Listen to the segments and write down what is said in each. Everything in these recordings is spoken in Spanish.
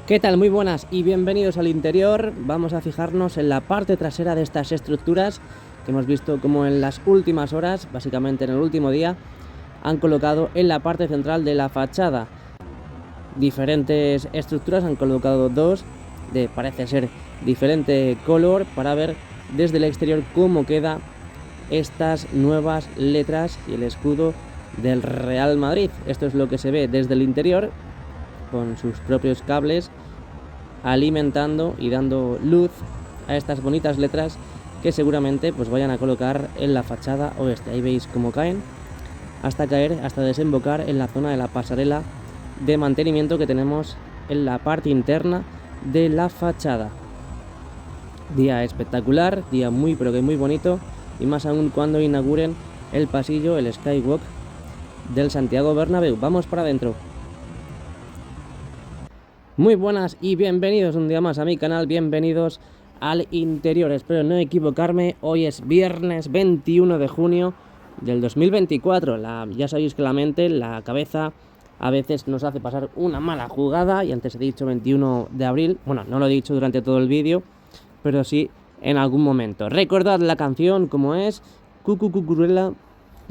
¿Qué tal? Muy buenas y bienvenidos al interior. Vamos a fijarnos en la parte trasera de estas estructuras que hemos visto como en las últimas horas, básicamente en el último día, han colocado en la parte central de la fachada diferentes estructuras. Han colocado dos de, parece ser, diferente color para ver desde el exterior cómo queda estas nuevas letras y el escudo del Real Madrid. Esto es lo que se ve desde el interior, con sus propios cables alimentando y dando luz a estas bonitas letras que seguramente pues vayan a colocar en la fachada oeste. Ahí veis cómo caen hasta caer, hasta desembocar en la zona de la pasarela de mantenimiento que tenemos en la parte interna de la fachada. Día espectacular, día muy pero que muy bonito, y más aún cuando inauguren el pasillo, el Skywalk del Santiago Bernabéu. Vamos para adentro. Muy buenas y bienvenidos un día más a mi canal, bienvenidos al interior. Espero no equivocarme, hoy es viernes 21 de junio del 2024. Ya sabéis que la mente, la cabeza, a veces nos hace pasar una mala jugada, y antes he dicho 21 de abril, bueno, no lo he dicho durante todo el vídeo, pero sí en algún momento. Recordad la canción como es, Cucuruela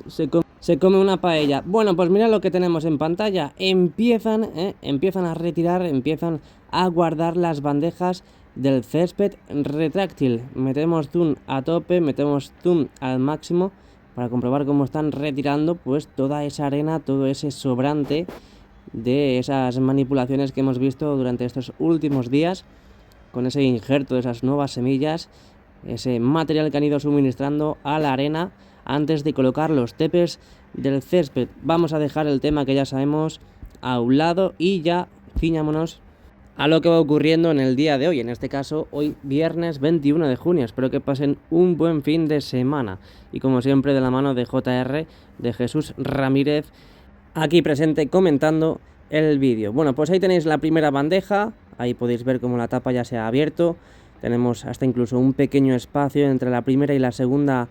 se come una paella. Bueno, pues mira lo que tenemos en pantalla. Empiezan a retirar, empiezan a guardar las bandejas del césped retráctil. Metemos zoom a tope, metemos zoom al máximo para comprobar cómo están retirando pues toda esa arena, todo ese sobrante de esas manipulaciones que hemos visto durante estos últimos días, con ese injerto de esas nuevas semillas, ese material que han ido suministrando a la arena antes de colocar los tepes del césped. Vamos a dejar el tema que ya sabemos a un lado y ya ciñámonos a lo que va ocurriendo en el día de hoy, en este caso hoy viernes 21 de junio. Espero que pasen un buen fin de semana y como siempre de la mano de JR, de Jesús Ramírez, aquí presente comentando el vídeo. Bueno, pues ahí tenéis la primera bandeja, ahí podéis ver cómo la tapa ya se ha abierto. Tenemos hasta incluso un pequeño espacio entre la primera y la segunda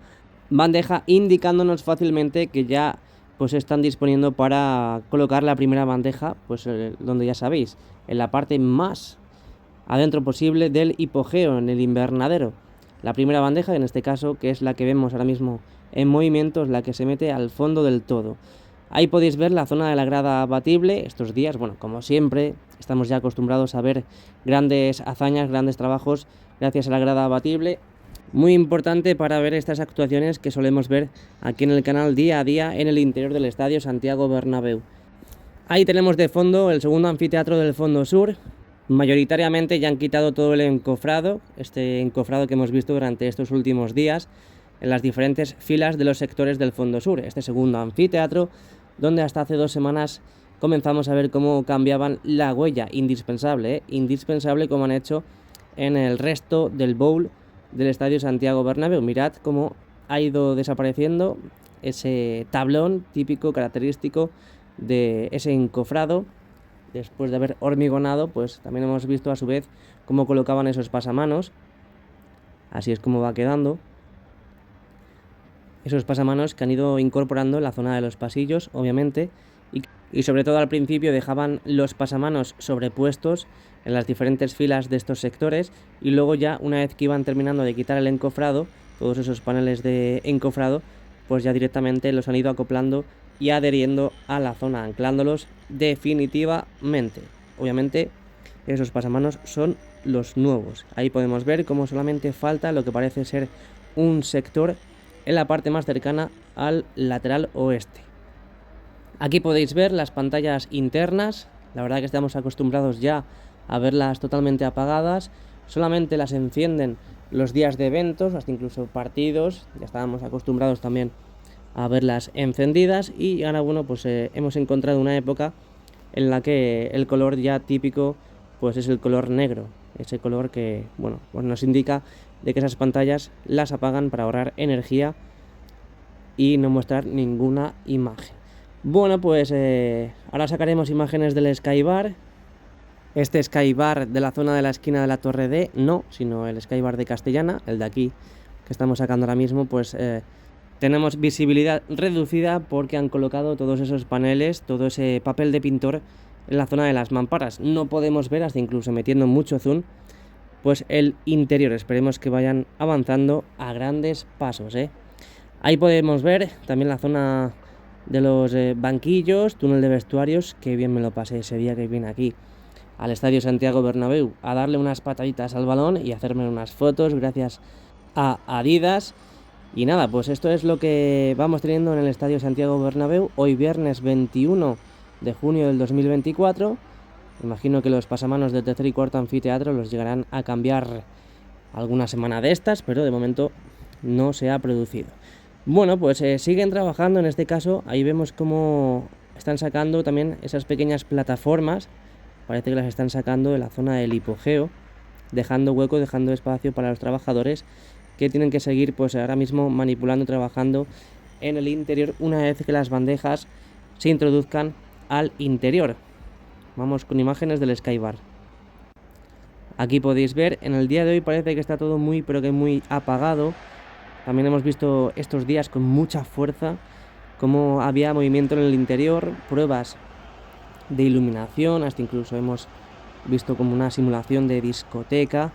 bandeja, indicándonos fácilmente que ya pues están disponiendo para colocar la primera bandeja, pues donde ya sabéis, en la parte más adentro posible del hipogeo, en el invernadero. La primera bandeja, en este caso, que es la que vemos ahora mismo en movimiento, es la que se mete al fondo del todo. Ahí podéis ver la zona de la grada abatible. Estos días, bueno, como siempre, estamos ya acostumbrados a ver grandes hazañas, grandes trabajos gracias a la grada abatible. Muy importante para ver estas actuaciones que solemos ver aquí en el canal día a día en el interior del estadio Santiago Bernabéu. Ahí tenemos de fondo el segundo anfiteatro del fondo sur. Mayoritariamente ya han quitado todo el encofrado, este encofrado que hemos visto durante estos últimos días en las diferentes filas de los sectores del fondo sur. Este segundo anfiteatro, donde hasta hace 2 semanas comenzamos a ver cómo cambiaban la huella, indispensable, indispensable, como han hecho en el resto del bowl del estadio Santiago Bernabéu. Mirad cómo ha ido desapareciendo ese tablón típico, característico de ese encofrado. Después de haber hormigonado, pues también hemos visto a su vez cómo colocaban esos pasamanos. Así es como va quedando. Esos pasamanos que han ido incorporando en la zona de los pasillos, obviamente, y sobre todo al principio dejaban los pasamanos sobrepuestos en las diferentes filas de estos sectores, y luego ya una vez que iban terminando de quitar el encofrado, todos esos paneles de encofrado, pues ya directamente los han ido acoplando y adheriendo a la zona, anclándolos definitivamente. Obviamente esos pasamanos son los nuevos. Ahí podemos ver cómo solamente falta lo que parece ser un sector en la parte más cercana al lateral oeste. Aquí podéis ver las pantallas internas. La verdad que estamos acostumbrados ya a verlas totalmente apagadas. Solamente las encienden los días de eventos, hasta incluso partidos. Ya estábamos acostumbrados también a verlas encendidas, y ahora bueno, pues hemos encontrado una época en la que el color ya típico pues es el color negro, ese color que bueno, pues nos indica de que esas pantallas las apagan para ahorrar energía y no mostrar ninguna imagen. Bueno, pues ahora sacaremos imágenes del Skybar. Este Skybar de la zona de la esquina de la Torre D, no, sino el Skybar de Castellana, el de aquí que estamos sacando ahora mismo, pues tenemos visibilidad reducida porque han colocado todos esos paneles, todo ese papel de pintor en la zona de las mamparas. No podemos ver, hasta incluso metiendo mucho zoom, pues el interior. Esperemos que vayan avanzando a grandes pasos, ¿eh? Ahí podemos ver también la zona de los banquillos, túnel de vestuarios. Que bien me lo pasé ese día que vine aquí al Estadio Santiago Bernabéu a darle unas pataditas al balón y hacerme unas fotos gracias a Adidas. Y nada, pues esto es lo que vamos teniendo en el Estadio Santiago Bernabéu hoy viernes 21 de junio del 2024. Imagino que los pasamanos del tercer y cuarto anfiteatro los llegarán a cambiar alguna semana de estas, pero de momento no se ha producido. Bueno, pues siguen trabajando en este caso. Ahí vemos cómo están sacando también esas pequeñas plataformas. Parece que las están sacando de la zona del hipogeo, dejando hueco, dejando espacio para los trabajadores que tienen que seguir pues ahora mismo manipulando, trabajando en el interior una vez que las bandejas se introduzcan al interior. Vamos con imágenes del Skybar. Aquí podéis ver, en el día de hoy parece que está todo muy pero que muy apagado. También hemos visto estos días con mucha fuerza cómo había movimiento en el interior, pruebas de iluminación, hasta incluso hemos visto como una simulación de discoteca,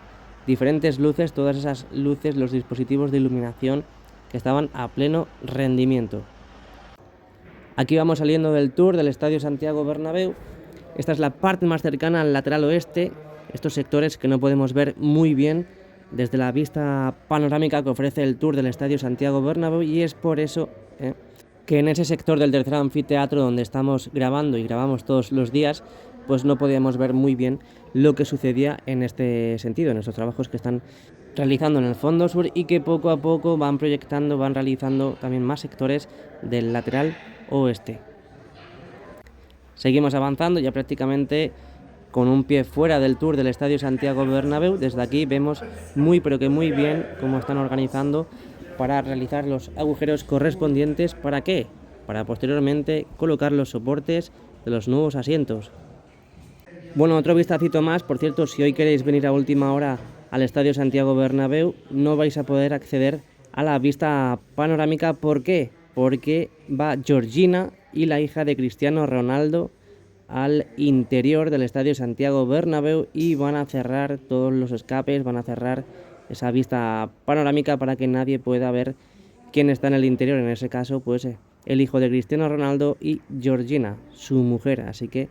diferentes luces, todas esas luces, los dispositivos de iluminación que estaban a pleno rendimiento. Aquí vamos saliendo del tour del Estadio Santiago Bernabéu. Esta es la parte más cercana al lateral oeste, estos sectores que no podemos ver muy bien desde la vista panorámica que ofrece el tour del Estadio Santiago Bernabéu, y es por eso que en ese sector del tercer anfiteatro donde estamos grabando y grabamos todos los días, pues no podíamos ver muy bien lo que sucedía en este sentido, en estos trabajos que están realizando en el fondo sur y que poco a poco van proyectando, van realizando también más sectores del lateral oeste. Seguimos avanzando ya prácticamente con un pie fuera del tour del Estadio Santiago Bernabéu. Desde aquí vemos muy pero que muy bien cómo están organizando para realizar los agujeros correspondientes. ¿Para qué? Para posteriormente colocar los soportes de los nuevos asientos. Bueno, otro vistacito más. Por cierto, si hoy queréis venir a última hora al Estadio Santiago Bernabéu, no vais a poder acceder a la vista panorámica. ¿Por qué? Porque va Georgina y la hija de Cristiano Ronaldo al interior del Estadio Santiago Bernabéu y van a cerrar todos los escapes, van a cerrar esa vista panorámica para que nadie pueda ver quién está en el interior. En ese caso, pues el hijo de Cristiano Ronaldo y Georgina, su mujer. Así que,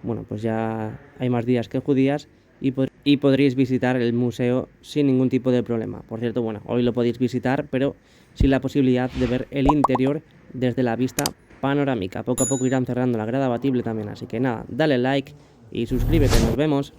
bueno, pues ya hay más días que judías y podréis visitar el museo sin ningún tipo de problema. Por cierto, bueno, hoy lo podéis visitar, pero sin la posibilidad de ver el interior desde la vista panorámica. Poco a poco irán cerrando la grada abatible también, así que nada, dale like y suscríbete, nos vemos.